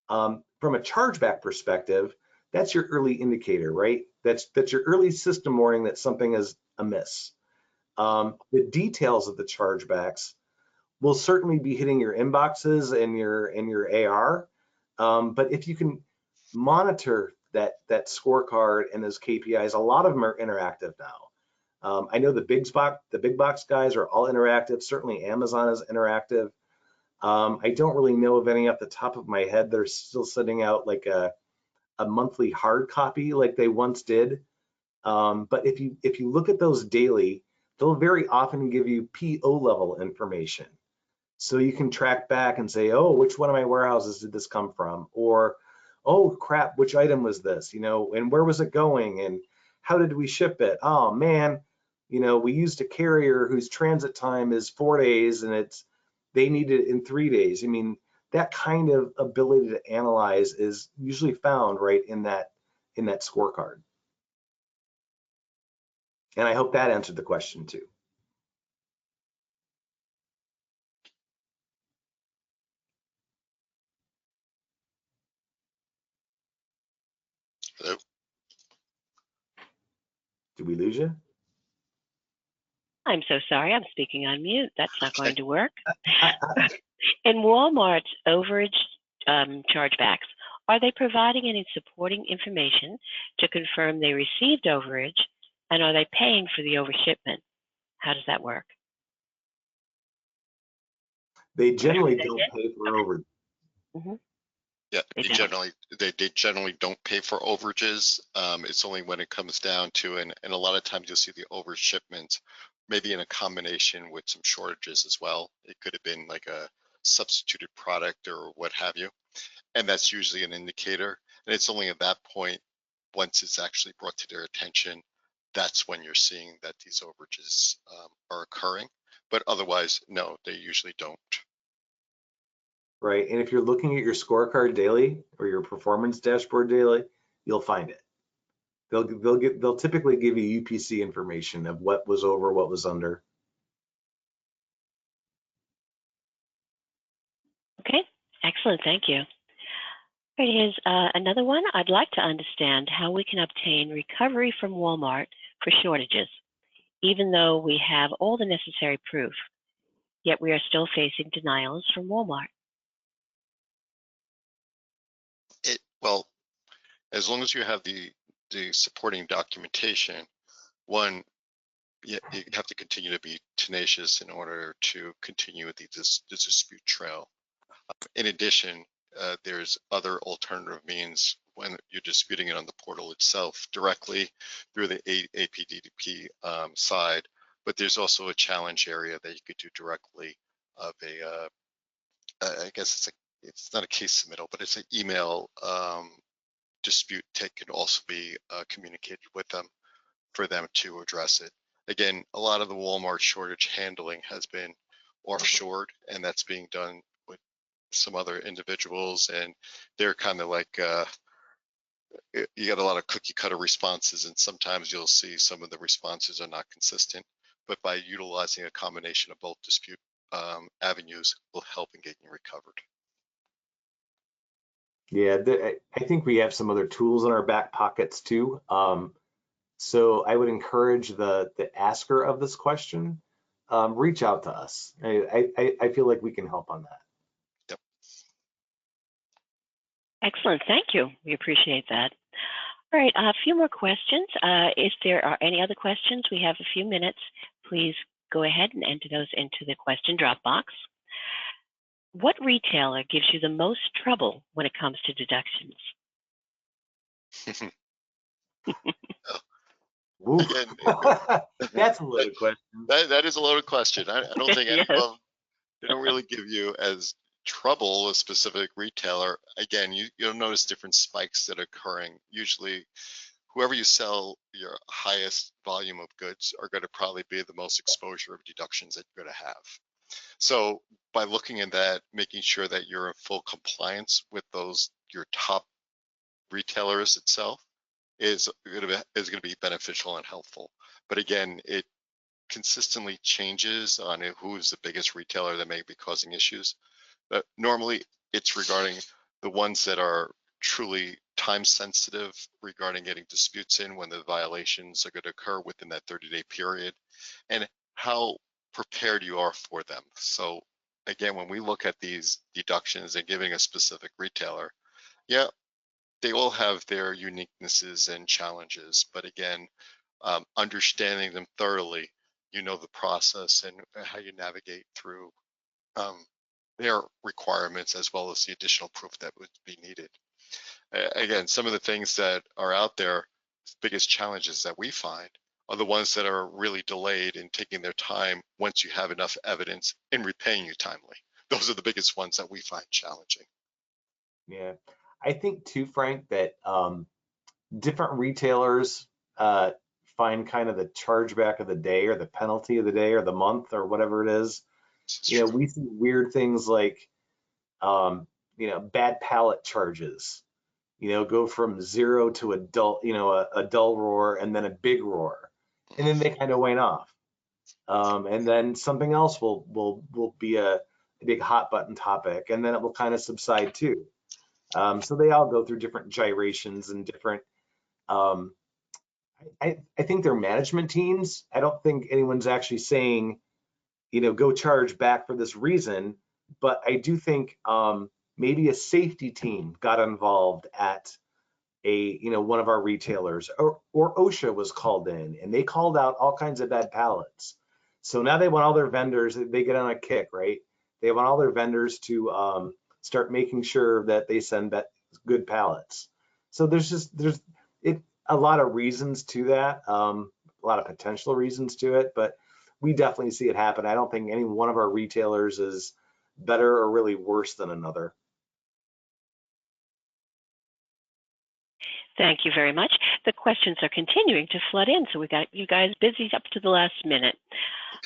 From a chargeback perspective, that's your early indicator, right? That's your early system warning that something is amiss. The details of the chargebacks will certainly be hitting your inboxes and your AR. But if you can monitor that scorecard and those KPIs, a lot of them are interactive now. I know the big box guys are all interactive. Certainly Amazon is interactive. I don't really know of any off the top of my head. They're still sending out like a monthly hard copy like they once did. But if you look at those daily, they'll very often give you PO level information. So you can track back and say, oh, which one of my warehouses did this come from? Or, oh crap, which item was this? And where was it going? And how did we ship it? Oh man, we used a carrier whose transit time is 4 days and they need it in 3 days. I mean, that kind of ability to analyze is usually found right in that scorecard. And I hope that answered the question too. Hello? Did we lose you? I'm so sorry, I'm speaking on mute. That's not going to work. In Walmart's overage chargebacks, are they providing any supporting information to confirm they received overage, and are they paying for the overshipment? How does that work? They generally don't pay for overage. Mm-hmm. Yeah, they generally don't pay for overages. It's only when it comes down to, and a lot of times you'll see the overshipment, maybe in a combination with some shortages as well. It could have been like a substituted product or what have you. And that's usually an indicator. And it's only at that point, once it's actually brought to their attention, that's when you're seeing that these overages are occurring. But otherwise, no, they usually don't. Right, and if you're looking at your scorecard daily or your performance dashboard daily, you'll find it. They'll typically give you UPC information of what was over, what was under. Okay, excellent, thank you. All right, here's another one. I'd like to understand how we can obtain recovery from Walmart for shortages, even though we have all the necessary proof, yet we are still facing denials from Walmart. Well, as long as you have the supporting documentation, one, you have to continue to be tenacious in order to continue with the dispute trail. In addition, there's other alternative means when you're disputing it on the portal itself directly through the APDP side, but there's also a challenge area that you could do directly of I guess it's not a case submittal, but it's an email dispute that can also be communicated with them for them to address it. Again, a lot of the Walmart shortage handling has been offshored, and that's being done with some other individuals, and they're kind of like you got a lot of cookie cutter responses, and sometimes you'll see some of the responses are not consistent, but by utilizing a combination of both dispute avenues will help in getting recovered. Yeah, I think we have some other tools in our back pockets too. So I would encourage the asker of this question, reach out to us. I feel like we can help on that. Yep. Excellent, thank you. We appreciate that. All right, a few more questions. If there are any other questions, we have a few minutes. Please go ahead and enter those into the question drop box. What retailer gives you the most trouble when it comes to deductions? Again, that's a loaded question. That is a loaded question. I don't think any Yes. of them, they don't really give you as trouble a specific retailer. Again, you'll notice different spikes that are occurring. Usually, whoever you sell your highest volume of goods are going to probably be the most exposure of deductions that you're going to have. So by looking at that, making sure that you're in full compliance with your top retailers itself is going to be beneficial and helpful. But again, it consistently changes on who's the biggest retailer that may be causing issues. But normally it's regarding the ones that are truly time sensitive regarding getting disputes in when the violations are going to occur within that 30-day period, and how prepared you are for them. So again, when we look at these deductions and giving a specific retailer, yeah, they all have their uniquenesses and challenges, but again, understanding them thoroughly, you know the process and how you navigate through their requirements as well as the additional proof that would be needed. Again, some of the things that are out there, biggest challenges that we find are the ones that are really delayed in taking their time once you have enough evidence in repaying you timely. Those are the biggest ones that we find challenging. Yeah, I think too, Frank, that different retailers find kind of the chargeback of the day or the penalty of the day or the month or whatever it is. You know, we see weird things like, you know, bad pallet charges, you know, go from 0 to a dull, you know, a dull roar and then a big roar, and then they kind of wane off. And then something else will be a big hot button topic, and then it will kind of subside too. So they all go through different gyrations and different, I think they're management teams. I don't think anyone's actually saying, you know, go charge back for this reason, but I do think maybe a safety team got involved at one of our retailers, or OSHA was called in and they called out all kinds of bad pallets. So now they want all their vendors, they get on a kick, right? They want all their vendors to start making sure that they send that good pallets. So there's a lot of reasons to that, a lot of potential reasons to it, but we definitely see it happen. I don't think any one of our retailers is better or really worse than another. Thank you very much. The questions are continuing to flood in, so we got you guys busy up to the last minute.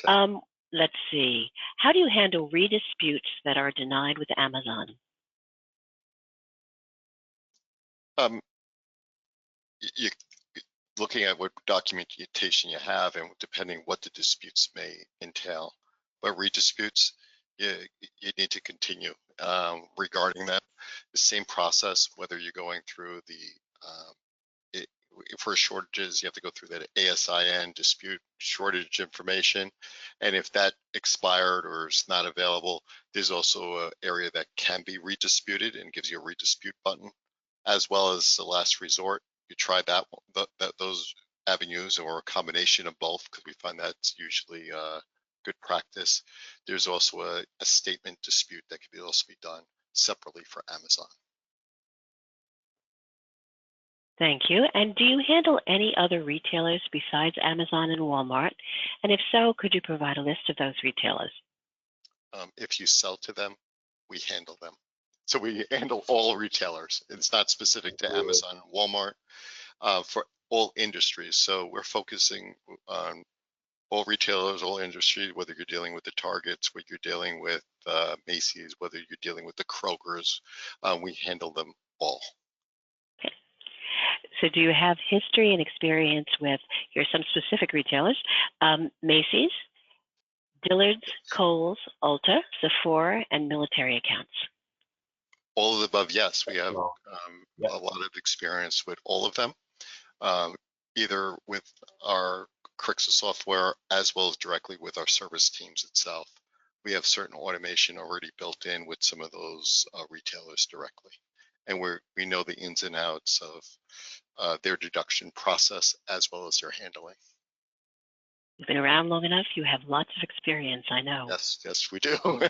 Okay. Let's see. How do you handle redisputes that are denied with Amazon? looking at what documentation you have and depending what the disputes may entail. But redisputes, you need to continue regarding that. The same process, whether you're going through the for shortages, you have to go through that ASIN dispute shortage information. And if that expired or is not available, there's also an area that can be redisputed and gives you a redispute button, as well as the last resort. You try those avenues or a combination of both, because we find that's usually good practice. There's also a statement dispute that can also be done separately for Amazon. Thank you. And do you handle any other retailers besides Amazon and Walmart? And if so, could you provide a list of those retailers? If you sell to them, we handle them. So we handle all retailers. It's not specific to Amazon and Walmart for all industries. So we're focusing on all retailers, all industries, whether you're dealing with the Targets, whether you're dealing with Macy's, whether you're dealing with the Krogers, we handle them all. Okay. So do you have history and experience with, here's some specific retailers, Macy's, Dillard's, Kohl's, Ulta, Sephora, and military accounts? All of the above, yes. We have a lot of experience with all of them, either with our Carixa software as well as directly with our service teams itself. We have certain automation already built in with some of those retailers directly. And we know the ins and outs of their deduction process as well as their handling. You've been around long enough. You have lots of experience, I know. Yes, we do. I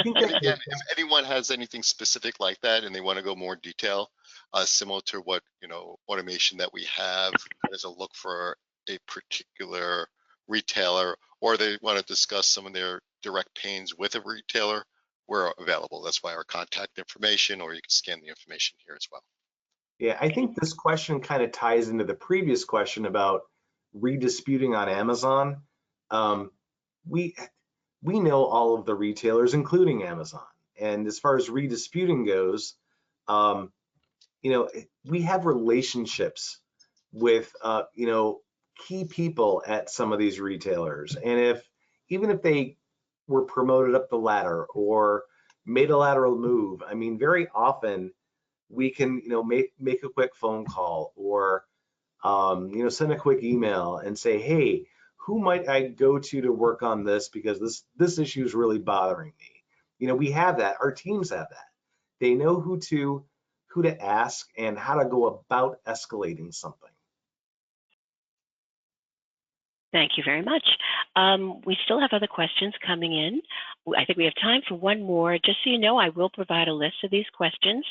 think and again, if anyone has anything specific like that and they want to go more detail, similar to what, automation that we have as a look for a particular retailer, or they want to discuss some of their direct pains with a retailer, we're available. That's why our contact information, or you can scan the information here as well. Yeah, I think this question kind of ties into the previous question about redisputing on Amazon. We know all of the retailers, including Amazon. And as far as redisputing goes, we have relationships with, key people at some of these retailers. And even if they were promoted up the ladder or made a lateral move, I mean, very often we can, make a quick phone call or, send a quick email and say, hey, who might I go to work on this, because this issue is really bothering me. We have that. Our teams have that. They know who to ask and how to go about escalating something. Thank you very much. We still have other questions coming in. I think we have time for one more. Just so you know, I will provide a list of these questions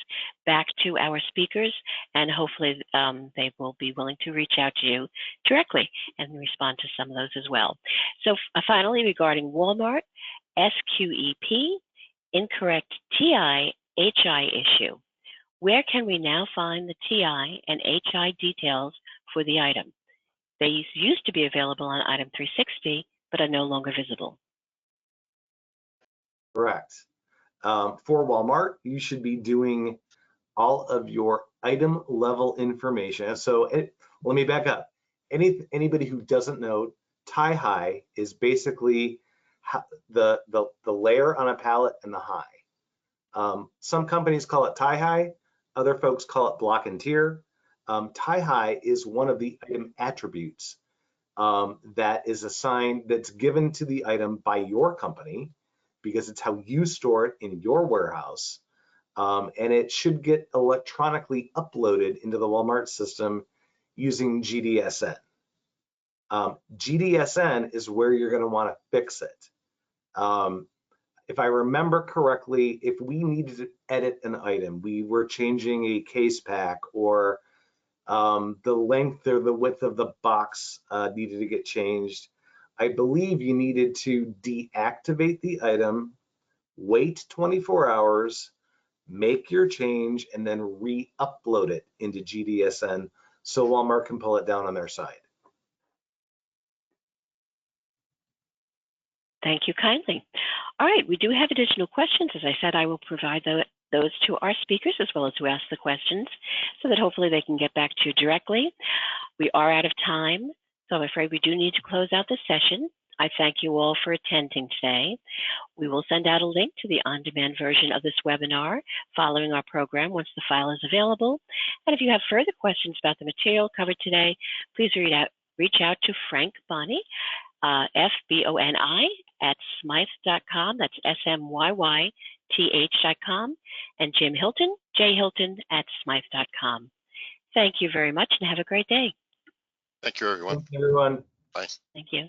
back to our speakers, and hopefully they will be willing to reach out to you directly and respond to some of those as well. So finally, regarding Walmart, SQEP, incorrect TI, HI issue. Where can we now find the TI and HI details for the item? They used to be available on item 360, but are no longer visible. Correct. For Walmart, you should be doing all of your item level information. So let me back up. Anybody who doesn't know, tie high is basically the layer on a pallet and the high. Some companies call it tie high, other folks call it block and tier. Tie high is one of the item attributes that is assigned, that's given to the item by your company, because it's how you store it in your warehouse. And it should get electronically uploaded into the Walmart system using GDSN. GDSN is where you're going to want to fix it. If I remember correctly, if we needed to edit an item, we were changing a case pack, or the length or the width of the box needed to get changed, I believe you needed to deactivate the item, wait 24 hours, make your change, and then re-upload it into GDSN so Walmart can pull it down on their side. Thank you kindly. All right, we do have additional questions. As I said, I will provide those to our speakers as well as who ask the questions, so that hopefully they can get back to you directly. We are out of time, so I'm afraid we do need to close out the session. I thank you all for attending today. We will send out a link to the on-demand version of this webinar following our program once the file is available. And if you have further questions about the material covered today, please reach out to Frank Boni, F-B-O-N-I, at smyth.com. That's S-M-Y-Y-T-H.com. And Jim Hilton, jhilton at smyth.com. Thank you very much and have a great day. Thank you, everyone. Thank you, everyone. Bye. Thank you.